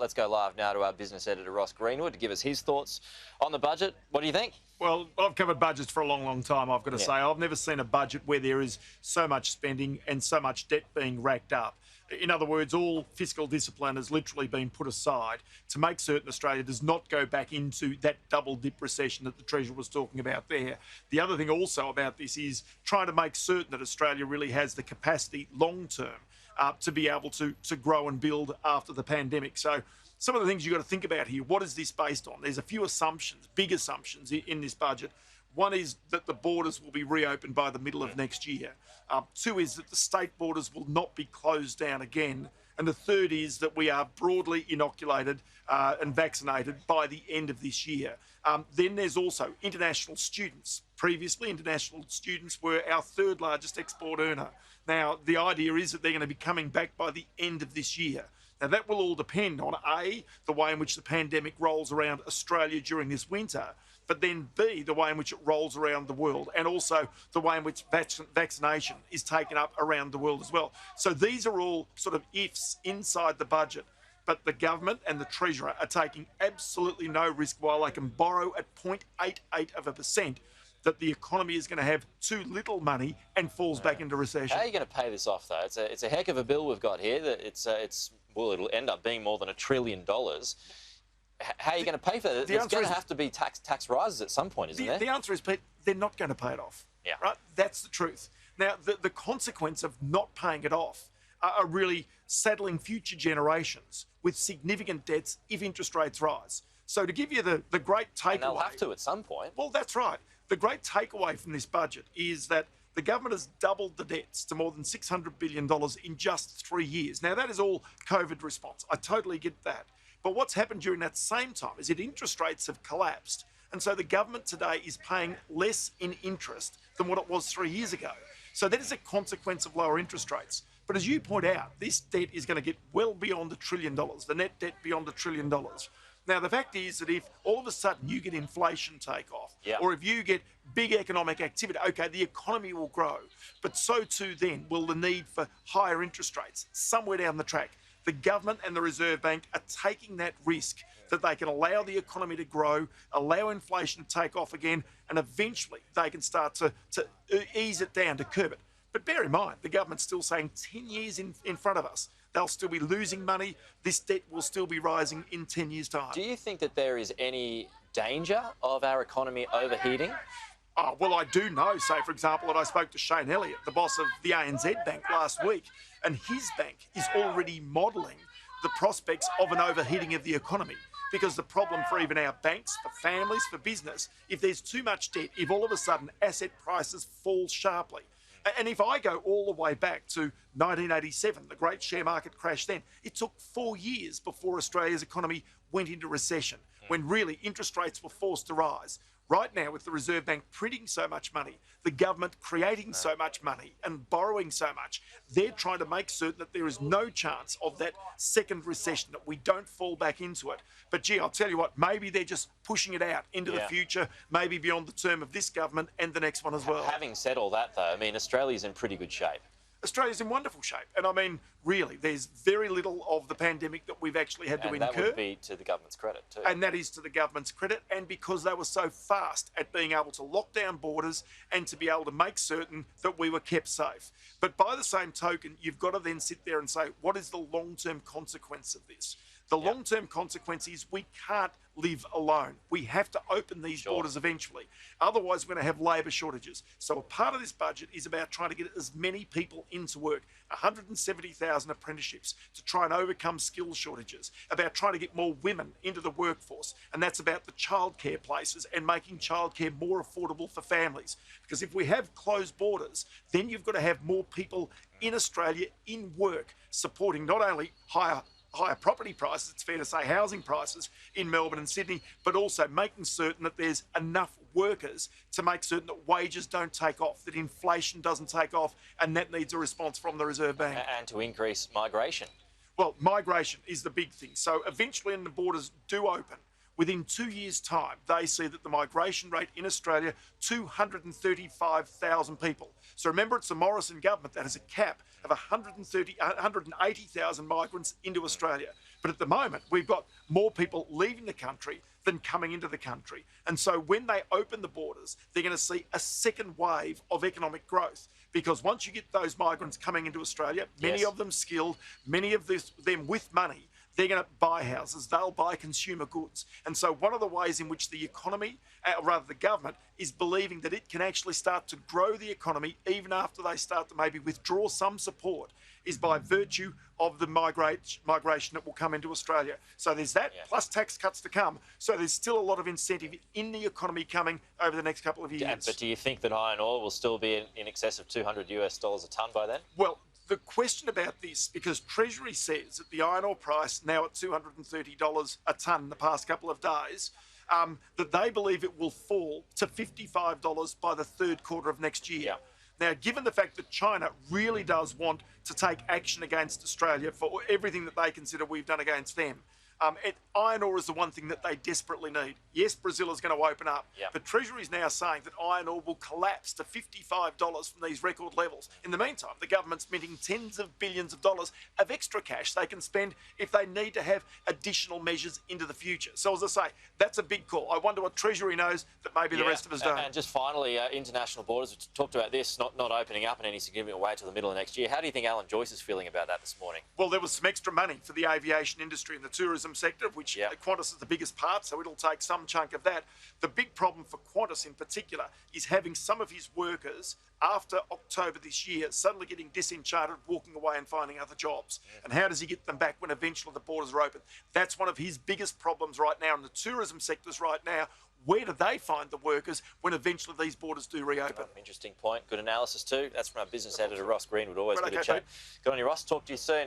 Let's go live now to our business editor, Ross Greenwood, to give us his thoughts on the budget. What do you think? Well, I've covered budgets for a long, long time, I've got to say. I've never seen a budget where there is so much spending and so much debt being racked up. In other words, all fiscal discipline has literally been put aside to make certain Australia does not go back into that double-dip recession that the Treasurer was talking about there. The other thing also about this is trying to make certain that Australia really has the capacity long-term to be able to grow and build after the pandemic. So some of the things you've got to think about here, what is this based on? There's a few assumptions, big assumptions in this budget. One is that the borders will be reopened by the middle of next year. Two is that the state borders will not be closed down again. And the third is that we are broadly inoculated and vaccinated by the end of this year. Then there's also international students. Previously, international students were our third largest export earner. Now, the idea is that they're going to be coming back by the end of this year. Now, that will all depend on, A, the way in which the pandemic rolls around Australia during this winter, but then B, the way in which it rolls around the world, and also the way in which vaccination is taken up around the world as well. So these are all sort of ifs inside the budget, but the government and the Treasurer are taking absolutely no risk while they can borrow at 0.88%. That the economy is going to have too little money and falls back into recession. How are you going to pay this off, though? It's a heck of a bill we've got here. Well, it'll end up being more than $1 trillion. How are you going to pay for it? There's going to have to be tax rises at some point, isn't there? The answer is, Pete, they're not going to pay it off. Yeah. Right? That's the truth. Now, the consequence of not paying it off are really saddling future generations with significant debts if interest rates rise. So to give you the great takeaway... And they'll have to at some point. Well, that's right. The great takeaway from this budget is that the government has doubled the debts to more than $600 billion in just 3 years. Now, that is all COVID response. I totally get that. But what's happened during that same time is that interest rates have collapsed. And so the government today is paying less in interest than what it was 3 years ago. So that is a consequence of lower interest rates. But as you point out, this debt is going to get well beyond $1 trillion, the net debt beyond $1 trillion. Now, the fact is that if all of a sudden you get inflation take off, or if you get big economic activity, okay, the economy will grow. But so too then will the need for higher interest rates somewhere down the track. The government and the Reserve Bank are taking that risk that they can allow the economy to grow, allow inflation to take off again, and eventually they can start to ease it down, to curb it. But bear in mind, the government's still saying 10 years in front of us, they'll still be losing money. This debt will still be rising in 10 years' time. Do you think that there is any danger of our economy overheating? Oh, well, I do know, say, for example, that I spoke to Shane Elliott, the boss of the ANZ Bank last week, and his bank is already modelling the prospects of an overheating of the economy. Because the problem for even our banks, for families, for business, if there's too much debt, if all of a sudden asset prices fall sharply, and if I go all the way back to 1987, the great share market crash then, it took 4 years before Australia's economy went into recession, when really interest rates were forced to rise. Right now, with the Reserve Bank printing so much money, the government creating so much money and borrowing so much, they're trying to make certain that there is no chance of that second recession, that we don't fall back into it. But gee, I'll tell you what, maybe they're just pushing it out into the future, maybe beyond the term of this government and the next one as well. Having said all that, though, I mean, Australia's in pretty good shape. Australia's in wonderful shape. And I mean, really, there's very little of the pandemic that we've actually had to incur. And that would be to the government's credit too. And that is to the government's credit, and because they were so fast at being able to lock down borders and to be able to make certain that we were kept safe. But by the same token, you've got to then sit there and say, what is the long-term consequence of this? The long-term consequence is we can't live alone. We have to open these borders eventually. Otherwise, we're going to have labour shortages. So a part of this budget is about trying to get as many people into work, 170,000 apprenticeships to try and overcome skills shortages, about trying to get more women into the workforce. And that's about the childcare places and making childcare more affordable for families. Because if we have closed borders, then you've got to have more people in Australia in work, supporting not only higher property prices, it's fair to say housing prices in Melbourne and Sydney, but also making certain that there's enough workers to make certain that wages don't take off, that inflation doesn't take off, and that needs a response from the Reserve Bank. And to increase migration. Well, migration is the big thing. So eventually when the borders do open, within 2 years' time, they see that the migration rate in Australia, 235,000 people. So remember, it's the Morrison government that has a cap of 180,000 migrants into Australia. But at the moment, we've got more people leaving the country than coming into the country. And so when they open the borders, they're going to see a second wave of economic growth. Because once you get those migrants coming into Australia, many of them skilled, many of them with money, they're going to buy houses, they'll buy consumer goods. And so one of the ways in which the economy, or rather the government, is believing that it can actually start to grow the economy even after they start to maybe withdraw some support is by virtue of the migration that will come into Australia. So there's that, plus tax cuts to come. So there's still a lot of incentive in the economy coming over the next couple of years. But do you think that iron ore will still be in excess of $200 a tonne by then? Well, the question about this, because Treasury says that the iron ore price now at $230 a tonne the past couple of days, that they believe it will fall to $55 by the third quarter of next year. Now, given the fact that China really does want to take action against Australia for everything that they consider we've done against them, iron ore is the one thing that they desperately need. Yes, Brazil is going to open up, but Treasury is now saying that iron ore will collapse to $55 from these record levels. In the meantime, the government's minting tens of billions of dollars of extra cash they can spend if they need to have additional measures into the future. So as I say, that's a big call. I wonder what Treasury knows that maybe the rest of us don't. And just finally, international borders, we talked about this not opening up in any significant way till the middle of next year. How do you think Alan Joyce is feeling about that this morning? Well, there was some extra money for the aviation industry and the tourism sector, of which Qantas is the biggest part, so it'll take some chunk of that. The big problem for Qantas in particular is having some of his workers after October this year suddenly getting disenchanted, walking away and finding other jobs. And how does he get them back when eventually the borders are open? That's one of his biggest problems right now in the tourism sectors right now. Where do they find the workers when eventually these borders do reopen? Interesting point. Good analysis too. That's from our business editor, Ross Greenwood. Always good to chat. Good on you, Ross. Talk to you soon.